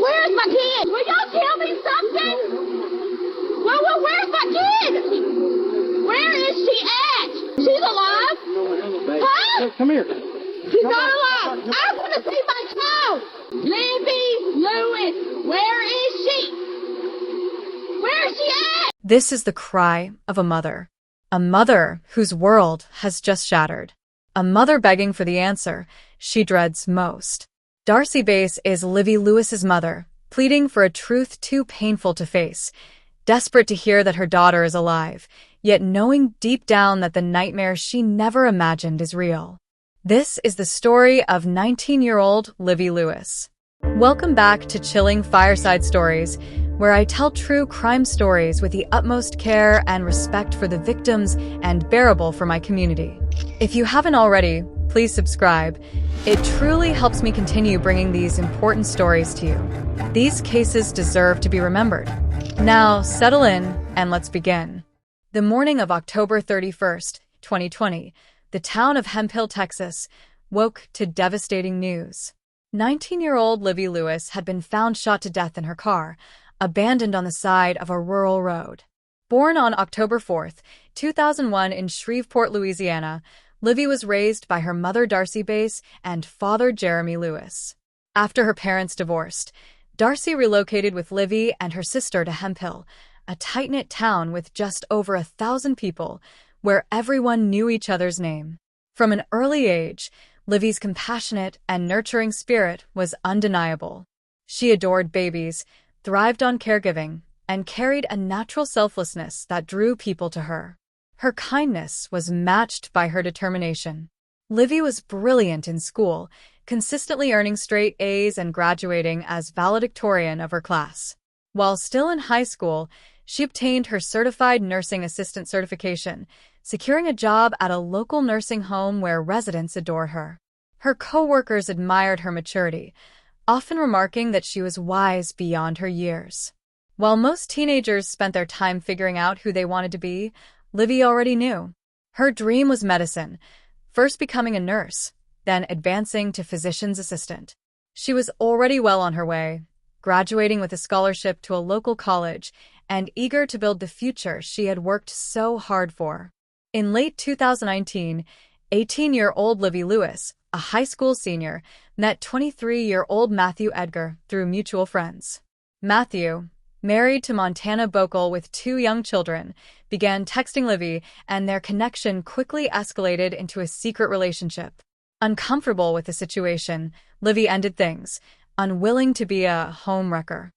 Where's my kid? Will y'all tell me something? Well, where's my kid? Where is she at? She's alive? Huh? Come here. She's not alive. I want to see my child. Livye Lewis, where is she? Where is she at? This is the cry of a mother whose world has just shattered. A mother begging for the answer she dreads most. Darcy Bass is Livye Lewis's mother, pleading for a truth too painful to face, desperate to hear that her daughter is alive, yet knowing deep down that the nightmare she never imagined is real. This is the story of 19-year-old Livye Lewis. Welcome back to Chilling Fireside Stories, where I tell true crime stories with the utmost care and respect for the victims and bearable for my community. If you haven't already, please subscribe. It truly helps me continue bringing these important stories to you. These cases deserve to be remembered. Now, settle in and let's begin. The morning of October 31st, 2020, the town of Hemphill, Texas, woke to devastating news. 19-year-old Livye Lewis had been found shot to death in her car, abandoned on the side of a rural road. Born on October 4th, 2001 in Shreveport, Louisiana, Livye was raised by her mother Darcy Bass and father Joinme Lewis. After her parents divorced, Darcy relocated with Livye and her sister to Hemphill, a tight-knit town with just over 1,000 people, where everyone knew each other's name. From an early age, Livye's compassionate and nurturing spirit was undeniable. She adored babies, thrived on caregiving, and carried a natural selflessness that drew people to her. Her kindness was matched by her determination. Livye was brilliant in school, consistently earning straight A's and graduating as valedictorian of her class. While still in high school, she obtained her certified nursing assistant certification, securing a job at a local nursing home where residents adore her. Her co-workers admired her maturity, often remarking that she was wise beyond her years. While most teenagers spent their time figuring out who they wanted to be, Livye already knew. Her dream was medicine, first becoming a nurse, then advancing to physician's assistant. She was already well on her way, graduating with a scholarship to a local college and eager to build the future she had worked so hard for. In late 2019, 18-year-old Livye Lewis, a high school senior, met 23-year-old Matthew Edgar through mutual friends. Matthew, married to Montana Bokel with 2 young children, began texting Livye, and their connection quickly escalated into a secret relationship. Uncomfortable with the situation, Livye ended things, unwilling to be a homewrecker.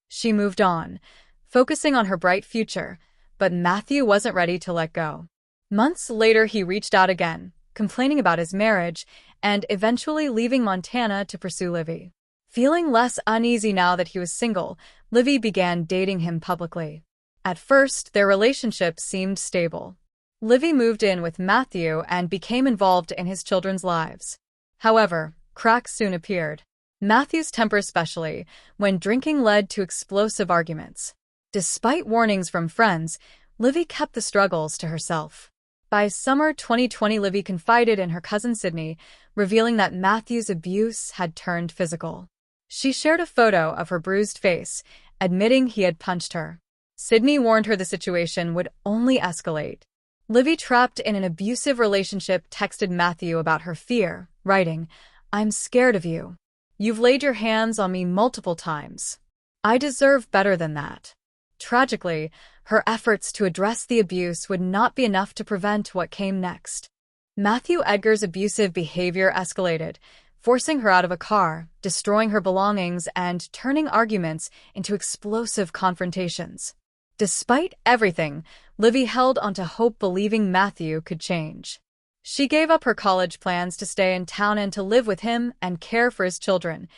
She moved on, focusing on her bright future, but Matthew wasn't ready to let go. Months later, he reached out again, complaining about his marriage, and eventually leaving Montana to pursue Livye. Feeling less uneasy now that he was single, Livye began dating him publicly. At first, their relationship seemed stable. Livye moved in with Matthew and became involved in his children's lives. However, cracks soon appeared. Matthew's temper especially, when drinking led to explosive arguments. Despite warnings from friends, Livye kept the struggles to herself. By summer 2020, Livye confided in her cousin Sydney, revealing that Matthew's abuse had turned physical. She shared a photo of her bruised face, admitting he had punched her. Sydney warned her the situation would only escalate. Livye, trapped in an abusive relationship, texted Matthew about her fear, writing, "I'm scared of you. You've laid your hands on me multiple times. I deserve better than that." Tragically, her efforts to address the abuse would not be enough to prevent what came next. Matthew Edgar's abusive behavior escalated, forcing her out of a car, destroying her belongings, and turning arguments into explosive confrontations. Despite everything, Livye held onto hope, believing Matthew could change. She gave up her college plans to stay in town and to live with him and care for his children,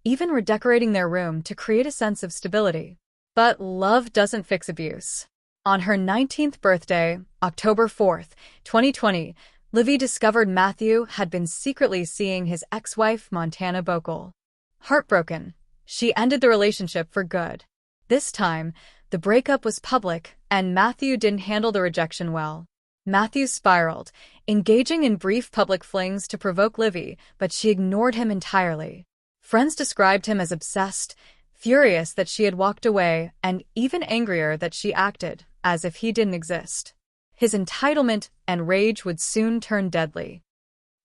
even redecorating their room to create a sense of stability. But love doesn't fix abuse. On her 19th birthday, October 4th, 2020, Livye discovered Matthew had been secretly seeing his ex-wife Montana Bokel. Heartbroken, she ended the relationship for good. This time, the breakup was public, and Matthew didn't handle the rejection well. Matthew spiraled, engaging in brief public flings to provoke Livye, but she ignored him entirely. Friends described him as obsessed, furious that she had walked away and even angrier that she acted as if he didn't exist. His entitlement and rage would soon turn deadly.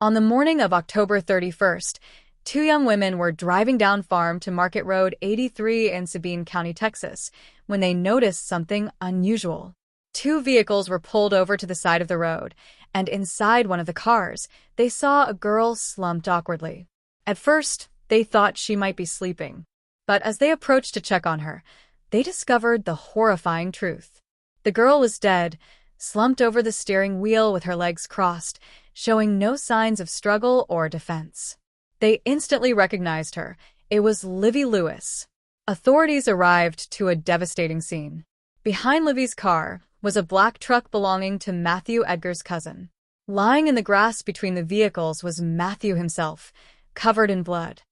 On the morning of October 31st, two young women were driving down Farm to Market Road 83 in Sabine County, Texas, when they noticed something unusual. Two vehicles were pulled over to the side of the road, and inside one of the cars, they saw a girl slumped awkwardly. At first, they thought she might be sleeping, but as they approached to check on her, they discovered the horrifying truth. The girl was dead, slumped over the steering wheel with her legs crossed, showing no signs of struggle or defense. They instantly recognized her. It was Livye Lewis. Authorities arrived to a devastating scene. Behind Livye's car was a black truck belonging to Matthew Edgar's cousin. Lying in the grass between the vehicles was Matthew himself, covered in blood.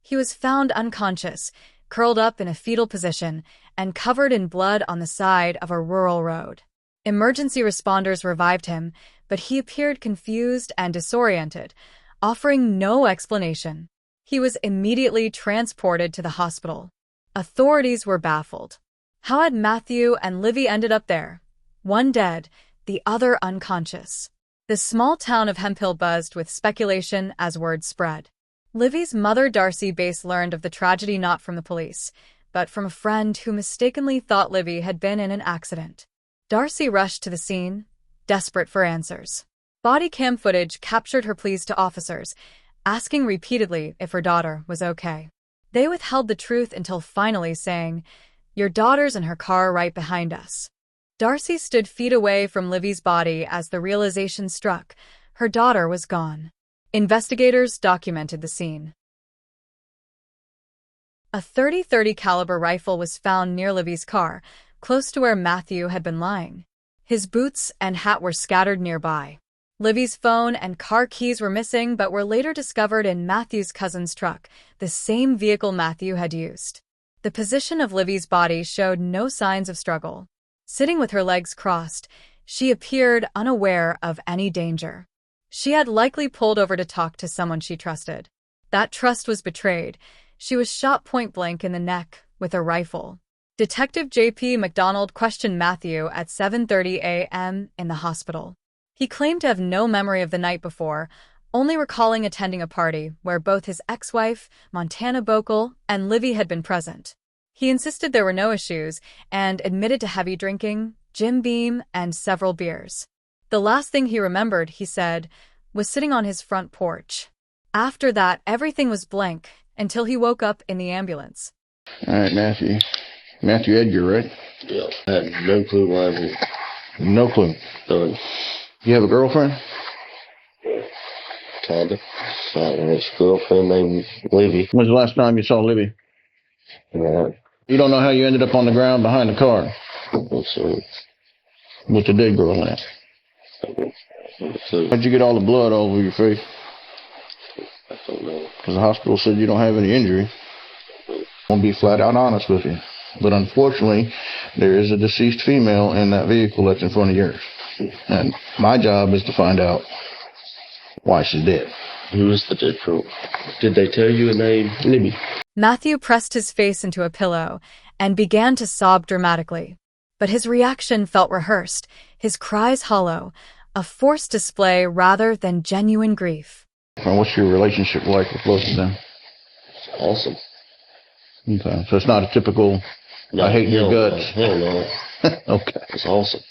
He was found unconscious, curled up in a fetal position, and covered in blood on the side of a rural road. Emergency responders revived him, but he appeared confused and disoriented, offering no explanation. He was immediately transported to the hospital. Authorities were baffled. How had Matthew and Livye ended up there? One dead, the other unconscious. The small town of Hemphill buzzed with speculation as word spread. Livye's mother, Darcy Bass, learned of the tragedy not from the police, but from a friend who mistakenly thought Livye had been in an accident. Darcy rushed to the scene, desperate for answers. Body cam footage captured her pleas to officers, asking repeatedly if her daughter was okay. They withheld the truth until finally saying, "Your daughter's in her car right behind us." Darcy stood feet away from Livye's body as the realization struck. Her daughter was gone. Investigators documented the scene. A .30 caliber rifle was found near Livye's car, close to where Matthew had been lying. His boots and hat were scattered nearby. Livye's phone and car keys were missing but were later discovered in Matthew's cousin's truck, the same vehicle Matthew had used. The position of Livye's body showed no signs of struggle. Sitting with her legs crossed, she appeared unaware of any danger. She had likely pulled over to talk to someone she trusted. That trust was betrayed. She was shot point-blank in the neck with a rifle. Detective J.P. McDonald questioned Matthew at 7:30 a.m. in the hospital. He claimed to have no memory of the night before, only recalling attending a party where both his ex-wife, Montana Bokel, and Livye had been present. He insisted there were no issues and admitted to heavy drinking, Jim Beam, and several beers. The last thing he remembered, he said, was sitting on his front porch. After that, everything was blank until he woke up in the ambulance. All right, Matthew. Matthew Edgar, right? Yeah, I had no clue why I was here. No clue. None. You have a girlfriend? Kinda. I had a girlfriend named Livye. When's the last time you saw Livye? Yeah. You don't know how you ended up on the ground behind the car So, with the dead girl in it. How'd you get all the blood all over your face? I don't know. Because the hospital said you don't have any injury. I'll be flat out honest with you. But unfortunately, there is a deceased female in that vehicle that's in front of yours. And my job is to find out why she's dead. Who was the dead girl? Did they tell you a name? Livye. Matthew pressed his face into a pillow and began to sob dramatically. But his reaction felt rehearsed, his cries hollow, a forced display rather than genuine grief. And what's your relationship like with both of them? It's awesome. Okay, so it's not a typical, I hate your guts. Hell no. Okay. It's awesome.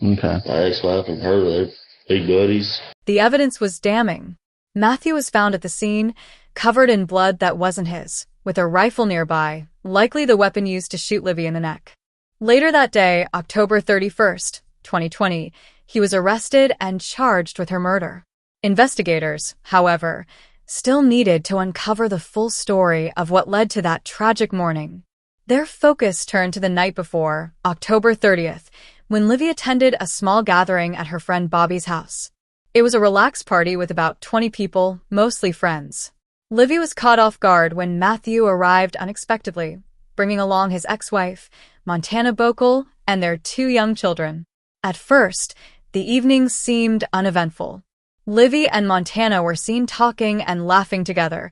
Okay. My ex-wife and her, they're big buddies. The evidence was damning. Matthew was found at the scene, covered in blood that wasn't his, with a rifle nearby, likely the weapon used to shoot Livye in the neck. Later that day, October 31st, 2020, he was arrested and charged with her murder. Investigators, however, still needed to uncover the full story of what led to that tragic morning. Their focus turned to the night before, October 30th, when Livye attended a small gathering at her friend Bobby's house. It was a relaxed party with about 20 people, mostly friends. Livye was caught off guard when Matthew arrived unexpectedly, bringing along his ex-wife, Montana Bokel, and their two young children. At first, the evening seemed uneventful. Livye and Montana were seen talking and laughing together,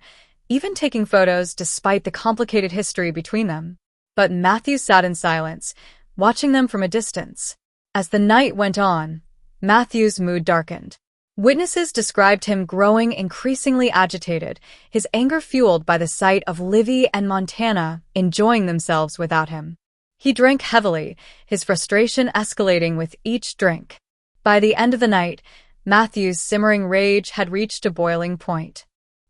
even taking photos despite the complicated history between them. But Matthew sat in silence, watching them from a distance. As the night went on, Matthew's mood darkened. Witnesses described him growing increasingly agitated, his anger fueled by the sight of Livye and Montana enjoying themselves without him. He drank heavily, his frustration escalating with each drink. By the end of the night, Matthew's simmering rage had reached a boiling point.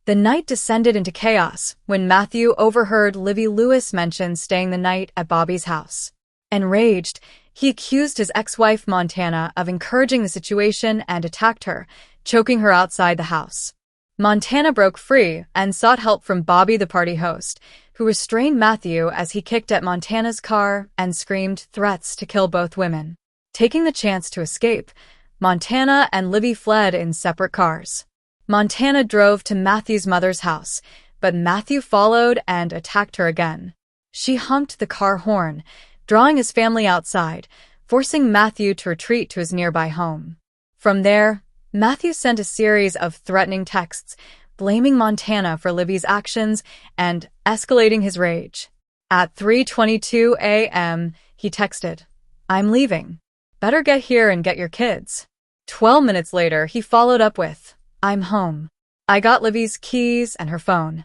The night descended into chaos when Matthew overheard Livye Lewis mention staying the night at Bobby's house. Enraged, he accused his ex-wife Montana of encouraging the situation and attacked her, choking her outside the house. Montana broke free and sought help from Bobby, the party host, who restrained Matthew as he kicked at Montana's car and screamed threats to kill both women. Taking the chance to escape, Montana and Livye fled in separate cars. Montana drove to Matthew's mother's house, but Matthew followed and attacked her again. She honked the car horn, drawing his family outside, forcing Matthew to retreat to his nearby home. From there, Matthew sent a series of threatening texts, blaming Montana for Livye's actions and escalating his rage. At 3:22 a.m., he texted, "I'm leaving. Better get here and get your kids." 12 minutes later, he followed up with, "I'm home. I got Livye's keys and her phone."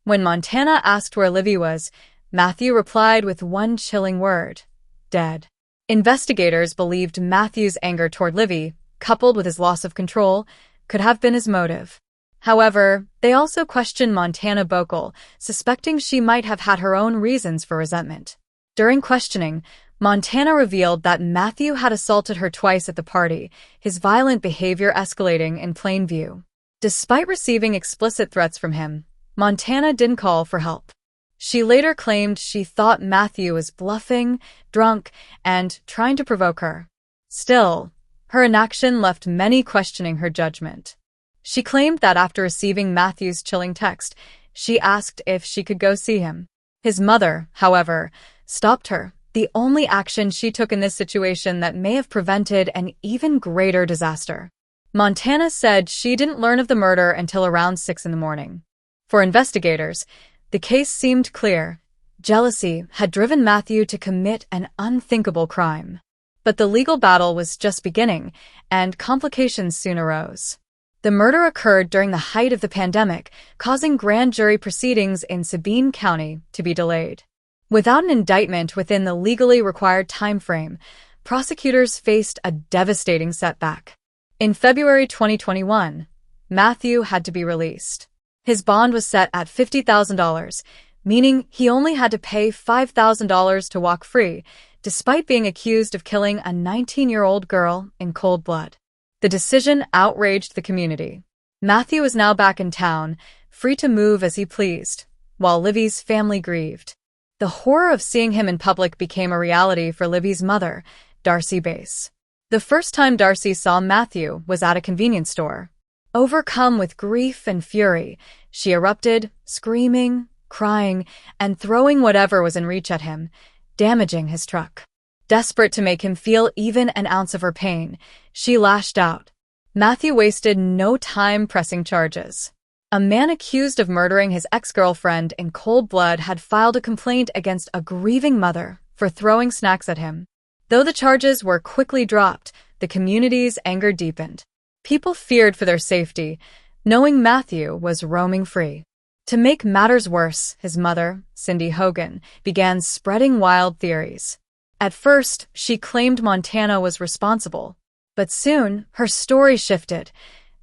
When Montana asked where Livye was, Matthew replied with one chilling word: dead. Investigators believed Matthew's anger toward Livye, coupled with his loss of control, could have been his motive. However, they also questioned Montana Bokel, suspecting she might have had her own reasons for resentment. During questioning, Montana revealed that Matthew had assaulted her twice at the party, his violent behavior escalating in plain view. Despite receiving explicit threats from him, Montana didn't call for help. She later claimed she thought Matthew was bluffing, drunk, and trying to provoke her. Still, her inaction left many questioning her judgment. She claimed that after receiving Matthew's chilling text, she asked if she could go see him. His mother, however, stopped her, the only action she took in this situation that may have prevented an even greater disaster. Montana said she didn't learn of the murder until around 6 in the morning. For investigators, the case seemed clear. Jealousy had driven Matthew to commit an unthinkable crime. But the legal battle was just beginning, and complications soon arose. The murder occurred during the height of the pandemic, causing grand jury proceedings in Sabine County to be delayed. Without an indictment within the legally required time frame, prosecutors faced a devastating setback. In February 2021, Matthew had to be released. His bond was set at $50,000, meaning he only had to pay $5,000 to walk free, despite being accused of killing a 19-year-old girl in cold blood. The decision outraged the community. Matthew was now back in town, free to move as he pleased, while Livye's family grieved. The horror of seeing him in public became a reality for Livye's mother, Darcy Bass. The first time Darcy saw Matthew was at a convenience store. Overcome with grief and fury, she erupted, screaming, crying, and throwing whatever was in reach at him, damaging his truck. Desperate to make him feel even an ounce of her pain, she lashed out. Matthew wasted no time pressing charges. A man accused of murdering his ex-girlfriend in cold blood had filed a complaint against a grieving mother for throwing snacks at him. Though the charges were quickly dropped, the community's anger deepened. People feared for their safety, knowing Matthew was roaming free. To make matters worse, his mother, Cindy Hogan, began spreading wild theories. At first, she claimed Montana was responsible, but soon her story shifted,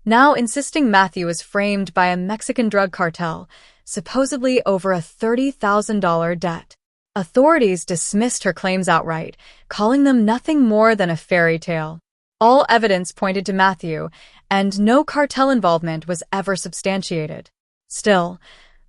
now insisting Matthew was framed by a Mexican drug cartel, supposedly over a $30,000 debt. Authorities dismissed her claims outright, calling them nothing more than a fairy tale. All evidence pointed to Matthew, and no cartel involvement was ever substantiated. Still,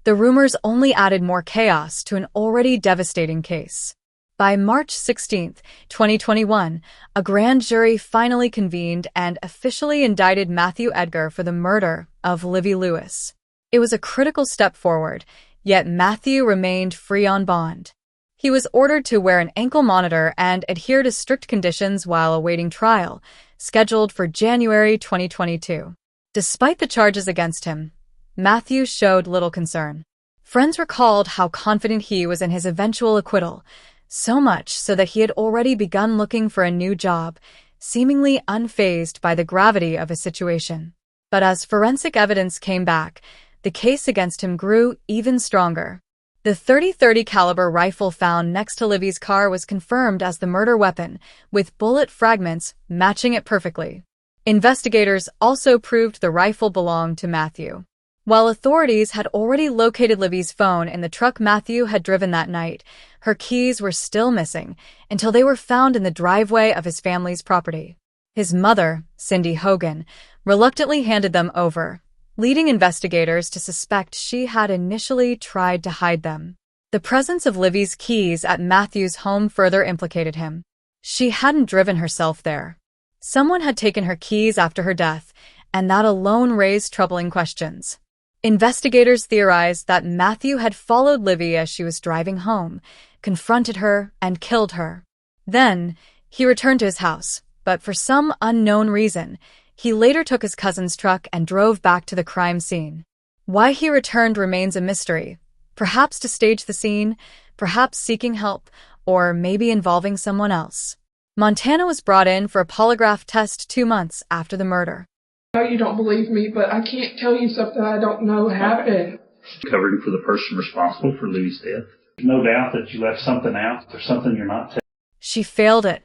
the rumors only added more chaos to an already devastating case. By March 16, 2021, a grand jury finally convened and officially indicted Matthew Edgar for the murder of Livye Lewis. It was a critical step forward, yet Matthew remained free on bond. He was ordered to wear an ankle monitor and adhere to strict conditions while awaiting trial, scheduled for January 2022. Despite the charges against him, Matthew showed little concern. Friends recalled how confident he was in his eventual acquittal, so much so that he had already begun looking for a new job, seemingly unfazed by the gravity of his situation. But as forensic evidence came back, the case against him grew even stronger. The .30 caliber rifle found next to Livye's car was confirmed as the murder weapon, with bullet fragments matching it perfectly. Investigators also proved the rifle belonged to Matthew. While authorities had already located Livye's phone in the truck Matthew had driven that night, her keys were still missing until they were found in the driveway of his family's property. His mother, Cindy Hogan, reluctantly handed them over, leading investigators to suspect she had initially tried to hide them. The presence of Livye's keys at Matthew's home further implicated him. She hadn't driven herself there. Someone had taken her keys after her death, and that alone raised troubling questions. Investigators theorized that Matthew had followed Livye as she was driving home, confronted her, and killed her. Then, he returned to his house, but for some unknown reason, he later took his cousin's truck and drove back to the crime scene. Why he returned remains a mystery, perhaps to stage the scene, perhaps seeking help, or maybe involving someone else. Montana was brought in for a polygraph test 2 months after the murder. I know you don't believe me, but I can't tell you something I don't know happened. Covering for the person responsible for Livye's death. There's no doubt that you left something out. There's something you're not telling. She failed it.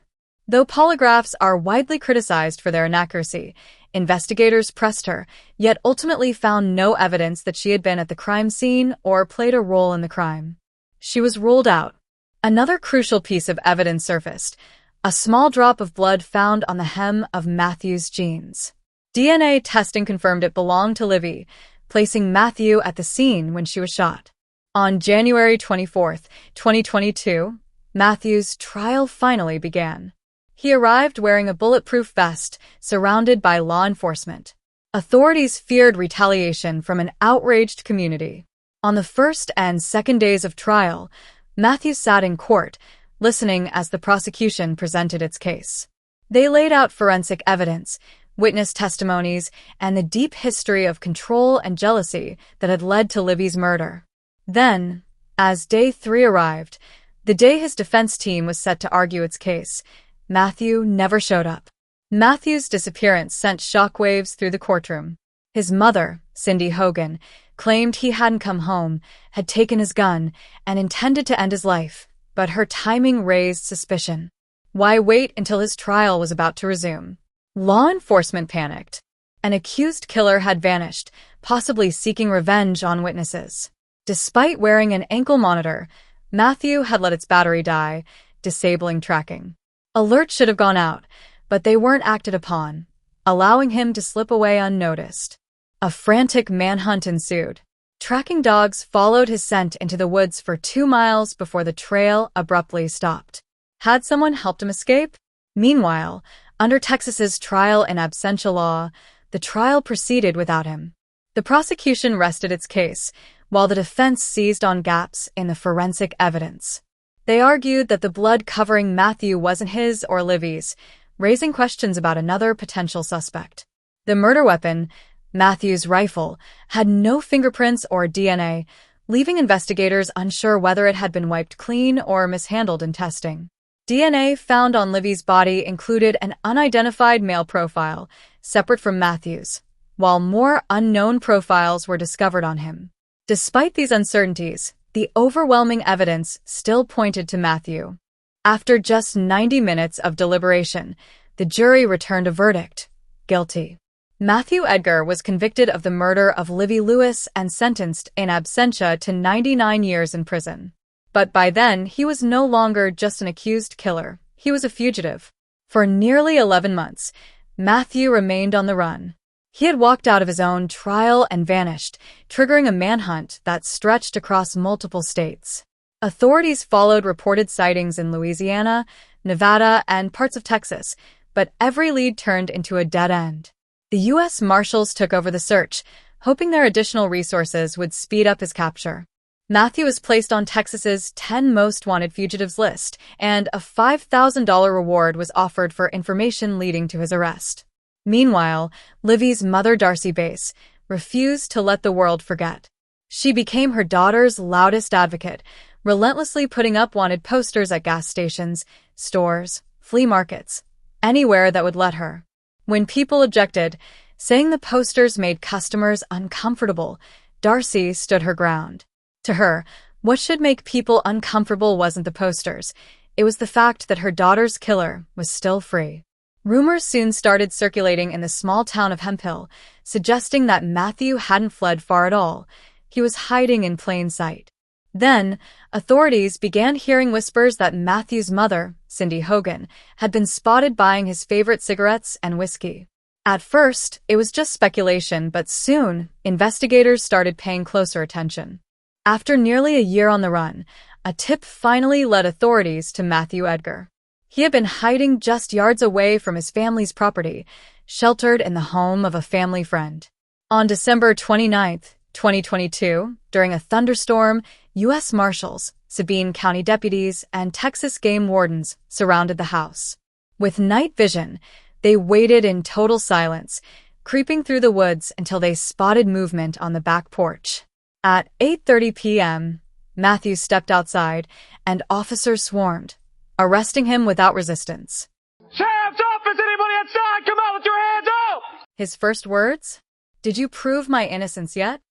Though polygraphs are widely criticized for their inaccuracy, investigators pressed her, yet ultimately found no evidence that she had been at the crime scene or played a role in the crime. She was ruled out. Another crucial piece of evidence surfaced: a small drop of blood found on the hem of Matthew's jeans. DNA testing confirmed it belonged to Livye, placing Matthew at the scene when she was shot. On January 24, 2022, Matthew's trial finally began. He arrived wearing a bulletproof vest, surrounded by law enforcement. Authorities feared retaliation from an outraged community. On the first and second days of trial, Matthew sat in court, listening as the prosecution presented its case. They laid out forensic evidence, witness testimonies, and the deep history of control and jealousy that had led to Livye's murder. Then, as day 3 arrived, the day his defense team was set to argue its case, Matthew never showed up. Matthew's disappearance sent shockwaves through the courtroom. His mother, Cindy Hogan, claimed he hadn't come home, had taken his gun, and intended to end his life, but her timing raised suspicion. Why wait until his trial was about to resume? Law enforcement panicked. An accused killer had vanished, possibly seeking revenge on witnesses. Despite wearing an ankle monitor, Matthew had let its battery die, disabling tracking. Alerts should have gone out, but they weren't acted upon, allowing him to slip away unnoticed. A frantic manhunt ensued. Tracking dogs followed his scent into the woods for 2 miles before the trail abruptly stopped. Had someone helped him escape? Meanwhile, under Texas's trial in absentia law, the trial proceeded without him. The prosecution rested its case, while the defense seized on gaps in the forensic evidence. They argued that the blood covering Matthew wasn't his or Livye's, raising questions about another potential suspect. The murder weapon, Matthew's rifle, had no fingerprints or DNA, leaving investigators unsure whether it had been wiped clean or mishandled in testing. DNA found on Livye's body included an unidentified male profile, separate from Matthew's, while more unknown profiles were discovered on him. Despite these uncertainties, the overwhelming evidence still pointed to Matthew. After just 90 minutes of deliberation, the jury returned a verdict: guilty. Matthew Edgar was convicted of the murder of Livye Lewis and sentenced in absentia to 99 years in prison. But by then, he was no longer just an accused killer. He was a fugitive. For nearly 11 months, Matthew remained on the run. He had walked out of his own trial and vanished, triggering a manhunt that stretched across multiple states. Authorities followed reported sightings in Louisiana, Nevada, and parts of Texas, but every lead turned into a dead end. The U.S. Marshals took over the search, hoping their additional resources would speed up his capture. Matthew was placed on Texas's 10 most wanted fugitives list, and a $5,000 reward was offered for information leading to his arrest. Meanwhile, Livye's mother, Darcy Bass, refused to let the world forget. She became her daughter's loudest advocate, relentlessly putting up wanted posters at gas stations, stores, flea markets, anywhere that would let her. When people objected, saying the posters made customers uncomfortable, Darcy stood her ground. To her, what should make people uncomfortable wasn't the posters. It was the fact that her daughter's killer was still free. Rumors soon started circulating in the small town of Hemphill, suggesting that Matthew hadn't fled far at all. He was hiding in plain sight. Then, authorities began hearing whispers that Matthew's mother, Cindy Hogan, had been spotted buying his favorite cigarettes and whiskey. At first, it was just speculation, but soon, investigators started paying closer attention. After nearly a year on the run, a tip finally led authorities to Matthew Edgar. He had been hiding just yards away from his family's property, sheltered in the home of a family friend. On December 29, 2022, during a thunderstorm, U.S. Marshals, Sabine County deputies, and Texas game wardens surrounded the house. With night vision, they waited in total silence, creeping through the woods until they spotted movement on the back porch. At 8:30 p.m., Matthew stepped outside, and officers swarmed, arresting him without resistance. "Sheriff's office! Anybody outside? Come out with your hands up!" His first words? "Did you prove my innocence yet?"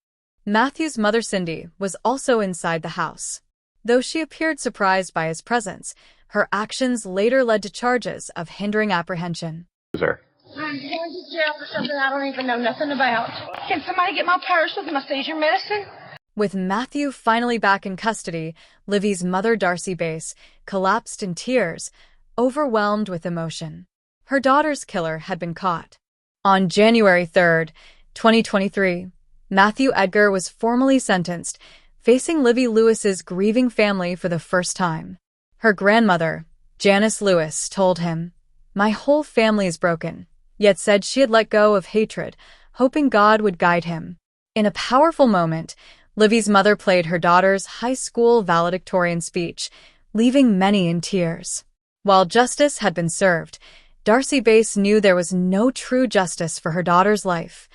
Matthew's mother, Cindy, was also inside the house. Though she appeared surprised by his presence, her actions later led to charges of hindering apprehension. Sir. I'm going to jail for something I don't even know nothing about. Can somebody get my purse with my seizure medicine? With Matthew finally back in custody, Livye's mother, Darcy Bass, collapsed in tears, overwhelmed with emotion. Her daughter's killer had been caught. On January 3, 2023, Matthew Edgar was formally sentenced, facing Livye Lewis's grieving family for the first time. Her grandmother, Janice Lewis, told him, "My whole family is broken," yet said she had let go of hatred, hoping God would guide him. In a powerful moment, Livye's mother played her daughter's high school valedictorian speech, leaving many in tears. While justice had been served, Darcy Bass knew there was no true justice for her daughter's life,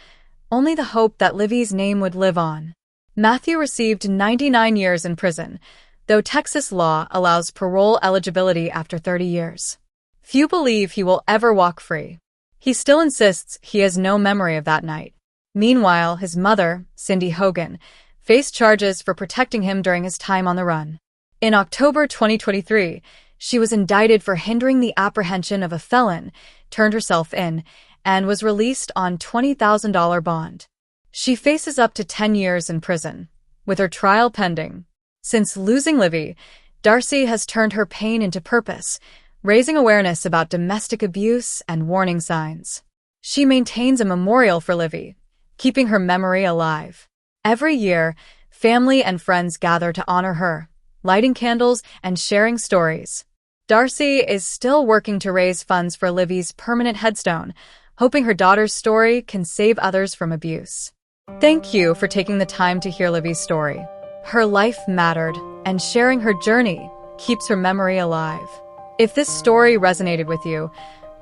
only the hope that Livye's name would live on. Matthew received 99 years in prison, though Texas law allows parole eligibility after 30 years. Few believe he will ever walk free. He still insists he has no memory of that night. Meanwhile, his mother, Cindy Hogan, faced charges for protecting him during his time on the run. In October 2023, she was indicted for hindering the apprehension of a felon, turned herself in, and was released on $20,000 bond. She faces up to 10 years in prison, with her trial pending. Since losing Livye, Darcy has turned her pain into purpose, raising awareness about domestic abuse and warning signs. She maintains a memorial for Livye, keeping her memory alive. Every year, family and friends gather to honor her, lighting candles and sharing stories. Darcy is still working to raise funds for Livye's permanent headstone, hoping her daughter's story can save others from abuse. Thank you for taking the time to hear Livye's story. Her life mattered, and sharing her journey keeps her memory alive. If this story resonated with you,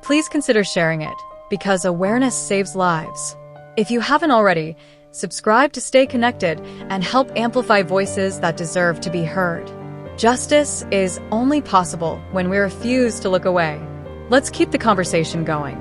please consider sharing it, because awareness saves lives. If you haven't already, subscribe to stay connected and help amplify voices that deserve to be heard. Justice is only possible when we refuse to look away. Let's keep the conversation going.